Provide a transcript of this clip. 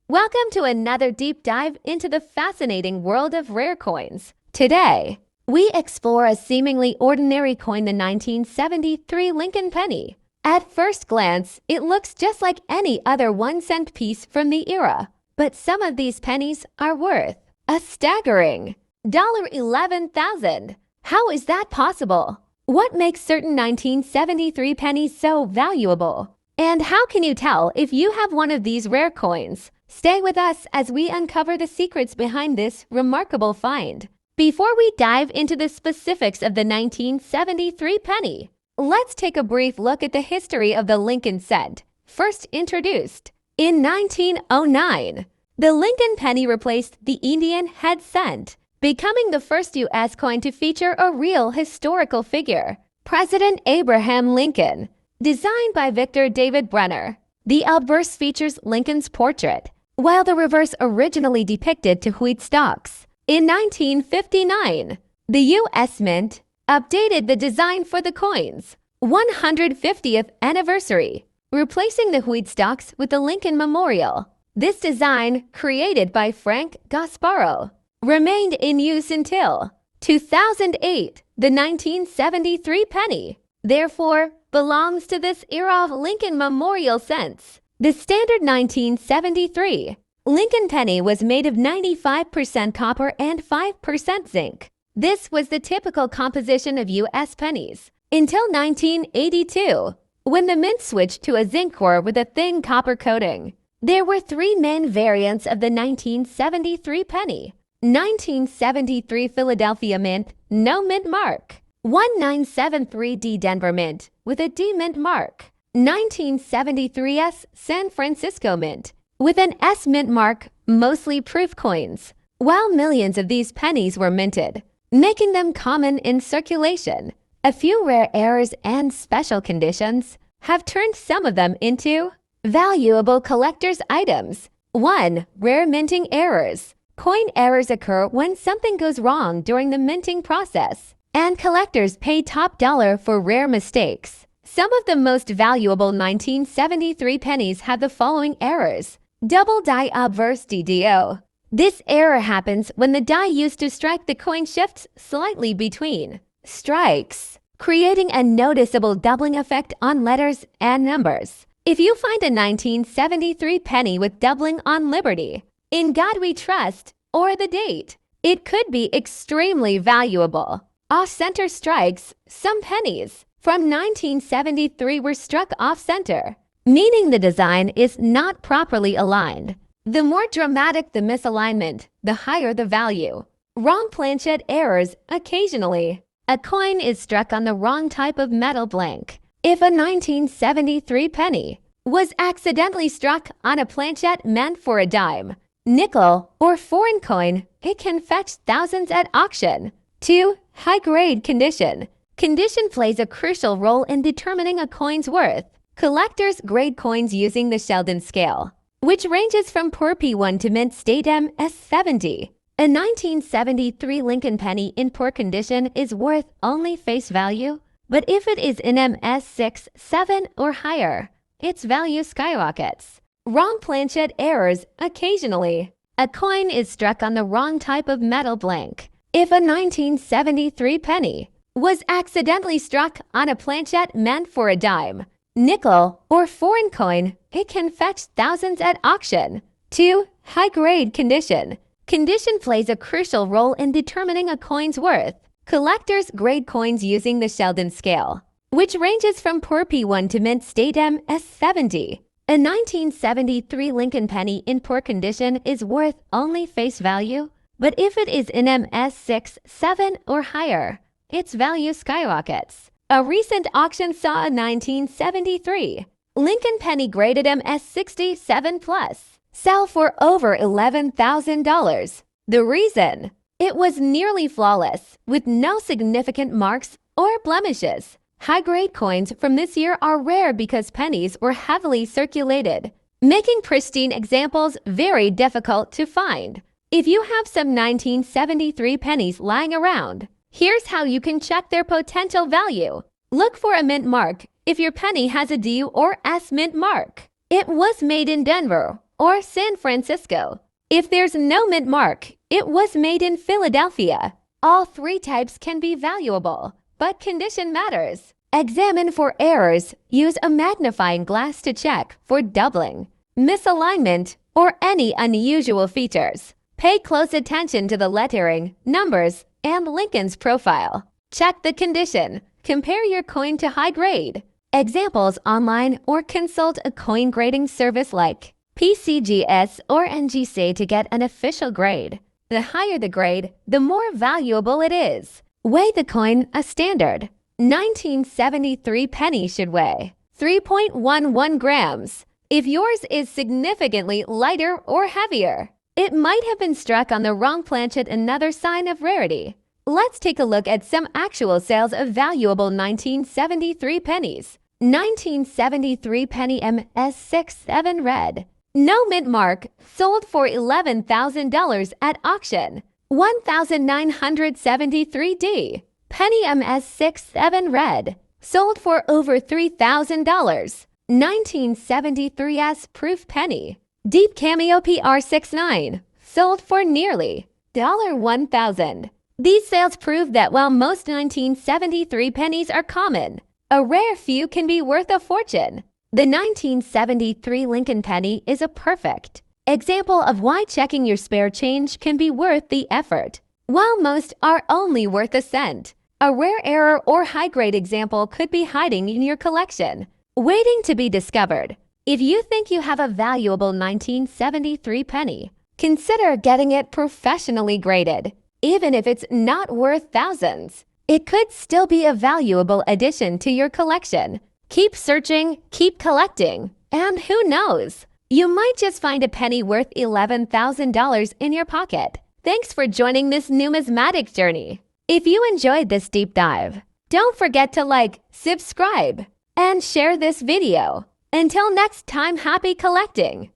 Welcome to another deep dive into the fascinating world of rare coins. Today, we explore a seemingly ordinary coin, the 1973 Lincoln penny. At first glance, it looks just like any other 1-cent piece from the era, but some of these pennies are worth a staggering $11,000. How is that possible? What makes certain 1973 pennies so valuable? And how can you tell if you have one of these rare coins? Stay with us as we uncover the secrets behind this remarkable find. Before we dive into the specifics of the 1973 penny, let's take a brief look at the history of the Lincoln cent. First introduced in 1909, the Lincoln penny replaced the Indian head cent, becoming the first U.S. coin to feature a real historical figure, President Abraham Lincoln. Designed by Victor David Brenner, the obverse features Lincoln's portrait, while the reverse originally depicted two wheat stalks. In 1959, the U.S. Mint updated the design for the coin's 150th anniversary, replacing the wheat stalks with the Lincoln Memorial. This design, created by Frank Gasparo, remained in use until 2008. The 1973 penny, therefore, belongs to this era of Lincoln Memorial cents. The standard 1973 Lincoln penny was made of 95% copper and 5% zinc. This was the typical composition of U.S. pennies until 1982, when the mint switched to a zinc core with a thin copper coating. There were three main variants of the 1973 penny: 1973 Philadelphia Mint, no mint mark; 1973 Denver Mint with a D mint mark; 1973 San Francisco Mint with an S mint mark, mostly proof coins. While millions of these pennies were minted, making them common in circulation, a few rare errors and special conditions have turned some of them into valuable collector's items. 1. Rare minting errors. Coin errors occur when something goes wrong during the minting process, and collectors pay top dollar for rare mistakes. Some of the most valuable 1973 pennies have the following errors. Double die obverse DDO. This error happens when the die used to strike the coin shifts slightly between strikes, creating a noticeable doubling effect on letters and numbers. If you find a 1973 penny with doubling on Liberty, In God We Trust, or the date, it could be extremely valuable. Off-center strikes. Some pennies from 1973 were struck off-center, meaning the design is not properly aligned. The more dramatic the misalignment, the higher the value. Wrong planchet errors. Occasionally, a coin is struck on the wrong type of metal blank. If a 1973 penny was accidentally struck on a planchet meant for a dime, nickel, or foreign coin, it can fetch thousands at auction. 2. High-grade condition. Condition plays a crucial role in determining a coin's worth. Collectors grade coins using the Sheldon scale, which ranges from poor P1 to mint state MS70. A 1973 Lincoln penny in poor condition is worth only face value, but if it is in MS6, 7, or higher, its value skyrockets. Wrong planchet errors. Occasionally, a coin is struck on the wrong type of metal blank. If a 1973 penny was accidentally struck on a planchet meant for a dime, nickel, or foreign coin, it can fetch thousands at auction. 2. High-grade condition. Condition plays a crucial role in determining a coin's worth. Collectors grade coins using the Sheldon scale, which ranges from poor P1 to mint state MS70. A 1973 Lincoln penny in poor condition is worth only face value, but if it is in MS6, 7, or higher, its value skyrockets. A recent auction saw a 1973 Lincoln penny graded MS60 7+ sell for over $11,000. The reason? It was nearly flawless, with no significant marks or blemishes. High-grade coins from this year are rare because pennies were heavily circulated, making pristine examples very difficult to find. If you have some 1973 pennies lying around, here's how you can check their potential value. Look for a mint mark if your penny has a D or S mint mark. It was made in Denver or San Francisco. If there's no mint mark, it was made in Philadelphia. All three types can be valuable, but condition matters. Examine for errors. Use a magnifying glass to check for doubling, misalignment, or any unusual features. Pay close attention to the lettering, numbers, and Lincoln's profile. Check the condition. Compare your coin to high grade examples online or consult a coin grading service like PCGS or NGC to get an official grade. The higher the grade, the more valuable it is. Weigh the coin a standard 1973 penny should weigh 3.11 grams. If yours is significantly lighter or heavier, it might have been struck on the wrong planchet, another sign of rarity. Let's take a look at some actual sales of valuable 1973 pennies. 1973 penny MS67 red. No mint mark, sold for $11,000 at auction. 1973D. Penny MS67 red. Sold for over $3,000. 1973S proof penny. Deep cameo PR69. Sold for nearly $1,000. These sales prove that while most 1973 pennies are common, a rare few can be worth a fortune. The 1973 Lincoln penny is a perfect example of why checking your spare change can be worth the effort. While most are only worth a cent, a rare error or high-grade example could be hiding in your collection, waiting to be discovered. If you think you have a valuable 1973 penny, consider getting it professionally graded. Even if it's not worth thousands, it could still be a valuable addition to your collection. Keep searching, keep collecting, and who knows? You might just find a penny worth $11,000 in your pocket. Thanks for joining this numismatic journey. If you enjoyed this deep dive, don't forget to like, subscribe, and share this video. Until next time, happy collecting!